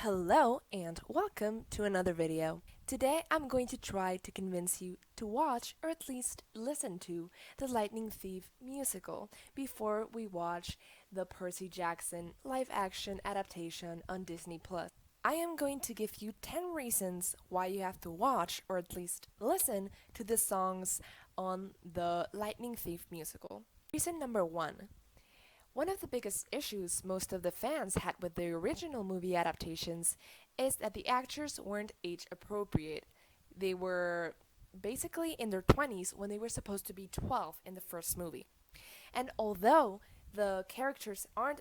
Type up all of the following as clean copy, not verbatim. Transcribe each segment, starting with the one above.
Hello and welcome to another video. Today I'm going to try to convince you to watch or at least listen to the Lightning Thief musical before we watch the Percy Jackson live action adaptation on Disney Plus. I am going to give you 10 reasons why you have to watch or at least listen to the songs on the Lightning Thief musical. Reason number 1. One of the biggest issues most of the fans had with the original movie adaptations is that the actors weren't age appropriate. They were basically in their 20s when they were supposed to be 12 in the first movie. And although the characters aren't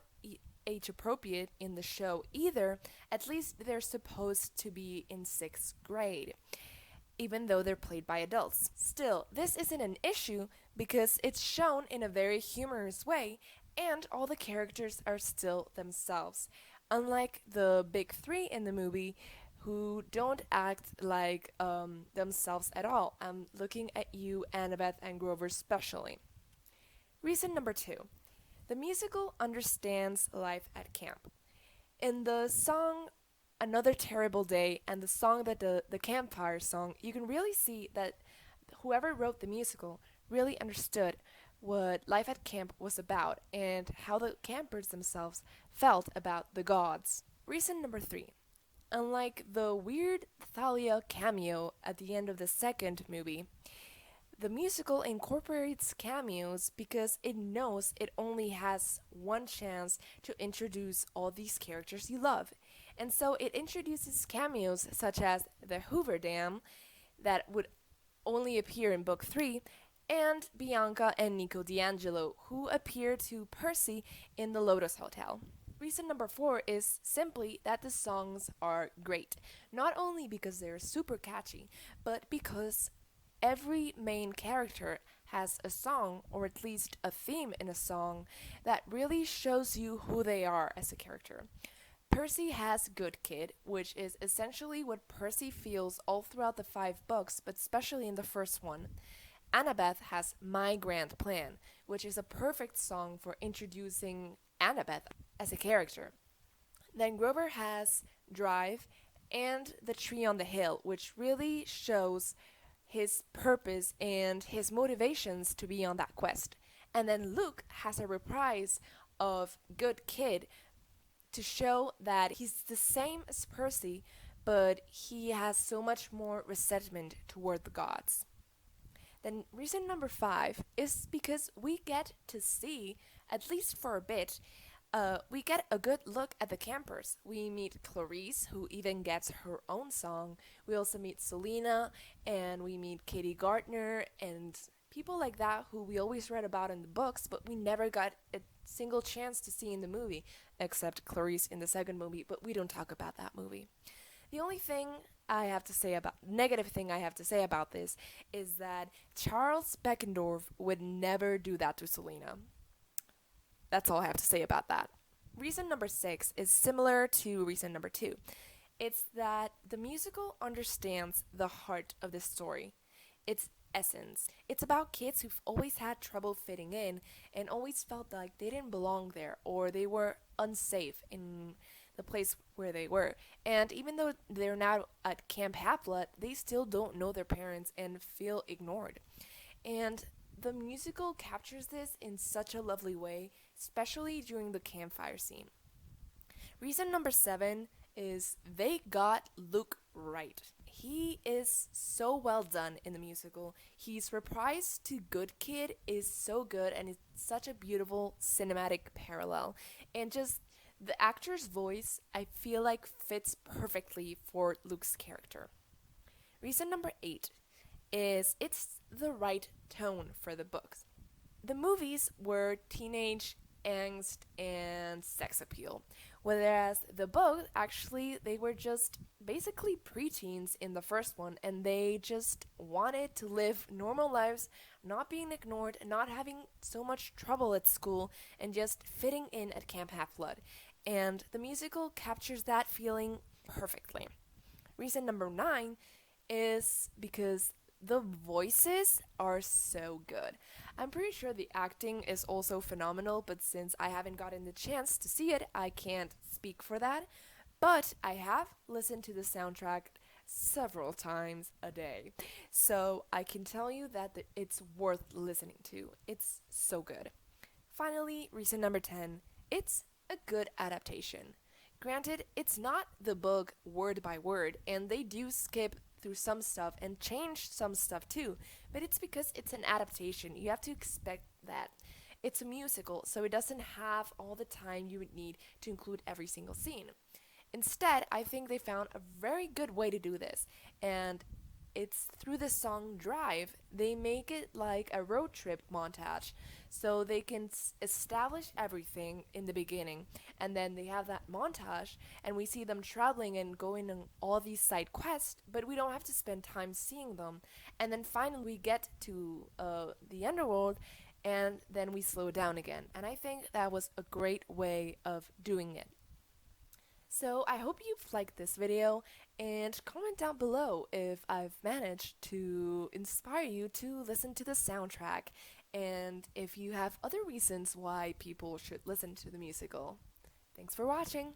age appropriate in the show either, at least they're supposed to be in 6th grade, even though they're played by adults. Still, this isn't an issue because it's shown in a very humorous way and all the characters are still themselves. Unlike the big three in the movie, who don't act like themselves at all. I'm looking at you, Annabeth and Grover, especially. Reason number 2. The musical understands life at camp. In the song Another Terrible Day and the song that the campfire song, you can really see that whoever wrote the musical really understood what life at camp was about and how the campers themselves felt about the gods. Reason number 3. Unlike the weird Thalia cameo at the end of the second movie, the musical incorporates cameos because it knows it only has one chance to introduce all these characters you love. And so it introduces cameos such as the Hoover Dam that would only appear in book 3, and Bianca and Nico D'Angelo, who appear to Percy in the Lotus Hotel. Reason number 4 is simply that the songs are great, not only because they're super catchy, but because every main character has a song, or at least a theme in a song, that really shows you who they are as a character. Percy has Good Kid, which is essentially what Percy feels all throughout the 5 books, but especially in the first one. Annabeth has My Grand Plan, which is a perfect song for introducing Annabeth as a character. Then Grover has Drive and The Tree on the Hill, which really shows his purpose and his motivations to be on that quest. And then Luke has a reprise of Good Kid to show that he's the same as Percy, but he has so much more resentment toward the gods. Then reason number 5 is because we get to see, at least for a bit, we get a good look at the campers. We meet Clarice, who even gets her own song. We also meet Selena, and we meet Katie Gardner, and people like that who we always read about in the books, but we never got a single chance to see in the movie, except Clarice in the second movie, but we don't talk about that movie. The only negative thing I have to say about this is that Charles Beckendorf would never do that to Selena. That's all I have to say about that. Reason number 6 is similar to reason number 2. It's that the musical understands the heart of the story. Its essence. It's about kids who've always had trouble fitting in and always felt like they didn't belong there or they were unsafe in the place where they were. And even though they're now at Camp Half-Blood, they still don't know their parents and feel ignored. And the musical captures this in such a lovely way, especially during the campfire scene. Reason number 7 is they got Luke right. He is so well done in the musical. His reprise to Good Kid is so good and it's such a beautiful cinematic parallel. And just the actor's voice, I feel like, fits perfectly for Luke's character. Reason number 8 is it's the right tone for the books. The movies were teenage angst and sex appeal, whereas the book, actually, they were just basically preteens in the first one, and they just wanted to live normal lives, not being ignored, not having so much trouble at school, and just fitting in at Camp Half-Blood. And the musical captures that feeling perfectly. Reason number 9 is because the voices are so good. I'm pretty sure the acting is also phenomenal, but since I haven't gotten the chance to see it, I can't speak for that. But I have listened to the soundtrack several times a day. So I can tell you that it's worth listening to. It's so good. Finally, reason number 10, it's a good adaptation. Granted, it's not the book word by word, and they do skip through some stuff and change some stuff too, but it's because it's an adaptation. You have to expect that. It's a musical, so it doesn't have all the time you would need to include every single scene. Instead, I think they found a very good way to do this, and it's through the song Drive. They make it like a road trip montage, so they can establish everything in the beginning, and then they have that montage, and we see them traveling and going on all these side quests, but we don't have to spend time seeing them. And then finally, we get to the underworld, and then we slow down again. And I think that was a great way of doing it. So I hope you've liked this video, and comment down below if I've managed to inspire you to listen to the soundtrack, and if you have other reasons why people should listen to the musical. Thanks for watching!